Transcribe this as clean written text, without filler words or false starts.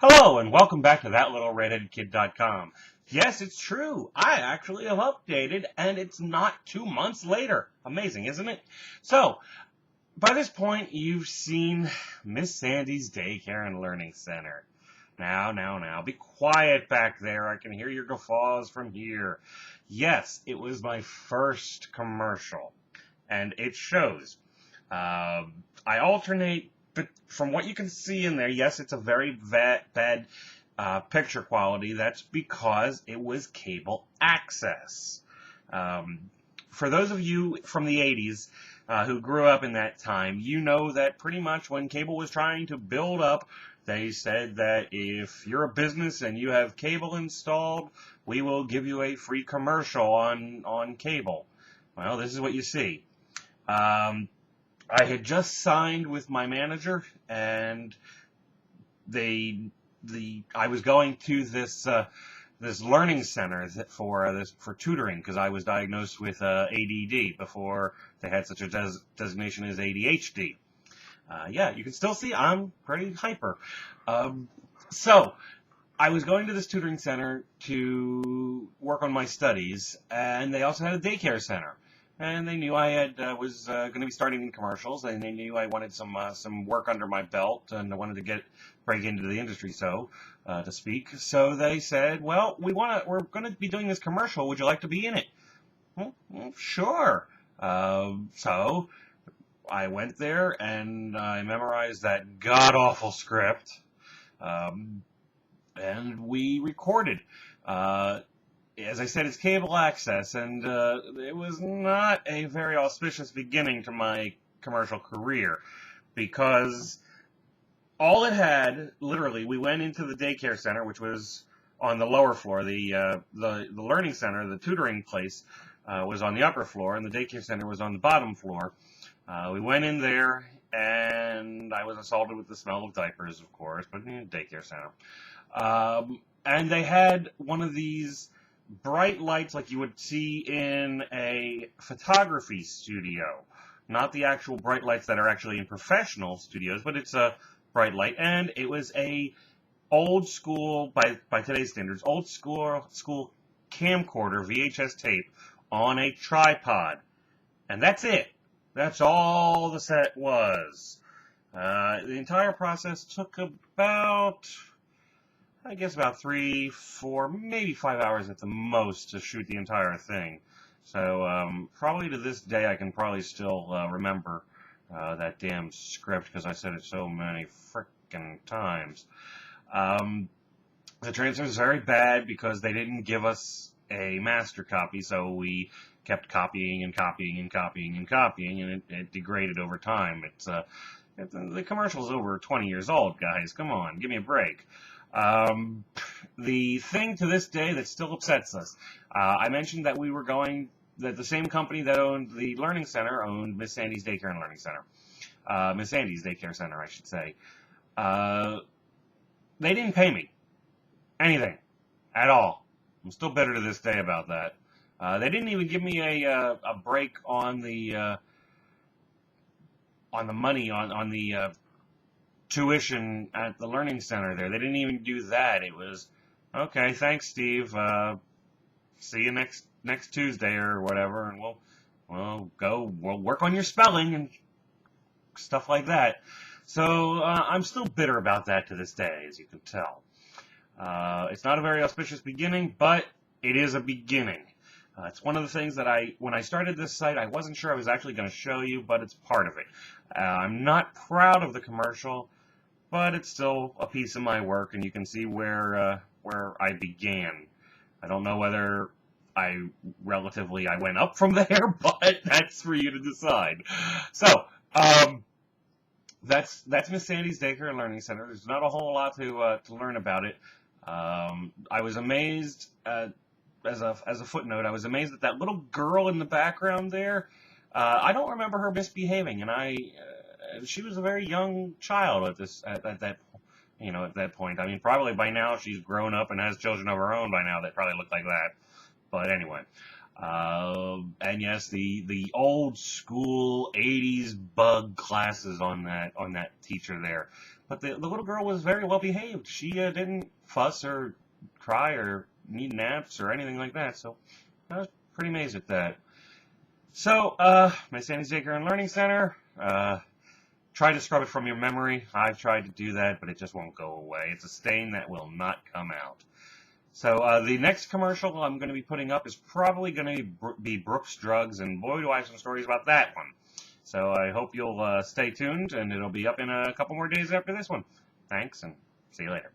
Hello and welcome back to ThatLittleRedheadKid.com. Yes, it's true. I actually have updated and it's not 2 months later. Amazing, isn't it? So, by this point, you've seen Miss Sandy's Daycare and Learning Center. Now, be quiet back there. I can hear your guffaws from here. Yes, it was my first commercial and it shows. I alternate, but from what you can see in there, yes, it's a very bad picture quality. That's because it was cable access. For those of you from the 80s who grew up in that time, you know that pretty much when cable was trying to build up, they said that if you're a business and you have cable installed, we will give you a free commercial on cable. Well, this is what you see. I had just signed with my manager, and I was going to this learning center for tutoring because I was diagnosed with ADD before they had such a designation as ADHD. Yeah, you can still see I'm pretty hyper. So I was going to this tutoring center to work on my studies, and they also had a daycare center. And they knew I was going to be starting in commercials, and they knew I wanted some work under my belt, and I wanted to break into the industry, so to speak. So they said, "Well, we're going to be doing this commercial. Would you like to be in it?" Well, sure. So I went there and I memorized that god awful script, and we recorded. As I said, it's cable access, and it was not a very auspicious beginning to my commercial career, because all it had, literally, we went into the daycare center, which was on the lower floor. The learning center, the tutoring place, was on the upper floor, and the daycare center was on the bottom floor. We went in there, and I was assaulted with the smell of diapers, of course, but daycare center. And they had one of these bright lights like you would see in a photography studio. Not the actual bright lights that are actually in professional studios, but it's a bright light. And it was a old school, by today's standards, old school camcorder VHS tape on a tripod. And that's it. That's all the set was. The entire process took about 3, 4, maybe 5 hours at the most to shoot the entire thing. So probably to this day I can probably still remember that damn script because I said it so many frickin' times. The transfer is very bad because they didn't give us a master copy, so we kept copying and copying and copying and copying, and it degraded over time. The commercial's over 20 years old, guys. Come on, give me a break. The thing to this day that still upsets us, I mentioned that that the same company that owned the Learning Center owned Miss Sandy's Daycare and Learning Center. Miss Sandy's Daycare Center, I should say. They didn't pay me anything at all. I'm still bitter to this day about that. They didn't even give me a break on the money on the tuition at the Learning Center there. They didn't even do that. It was, okay, thanks, Steve. See you next Tuesday or whatever, and we'll work on your spelling and stuff like that. So I'm still bitter about that to this day, as you can tell. It's not a very auspicious beginning, but it is a beginning. It's one of the things that when I started this site, I wasn't sure I was actually going to show you, but it's part of it. I'm not proud of the commercial, but it's still a piece of my work, and you can see where I began. I don't know whether I went up from there, but that's for you to decide. So, that's Miss Sandy's Daycare and Learning Center. There's not a whole lot to learn about it. I was amazed, as a footnote, I was amazed at that little girl in the background there. I don't remember her misbehaving, and she was a very young child at that point. I mean, probably by now she's grown up and has children of her own by now that probably look like that. But anyway, And yes, the old school 80s bug classes on that teacher there. But the little girl was very well behaved. She didn't fuss or cry or need naps or anything like that. So I was pretty amazed at that. So, Miss Sandy's Daycare and Learning Center, try to scrub it from your memory. I've tried to do that, but it just won't go away. It's a stain that will not come out. So the next commercial I'm going to be putting up is probably going to be Brooks Drugs, and boy, do I have some stories about that one. So I hope you'll stay tuned, and it'll be up in a couple more days after this one. Thanks, and see you later.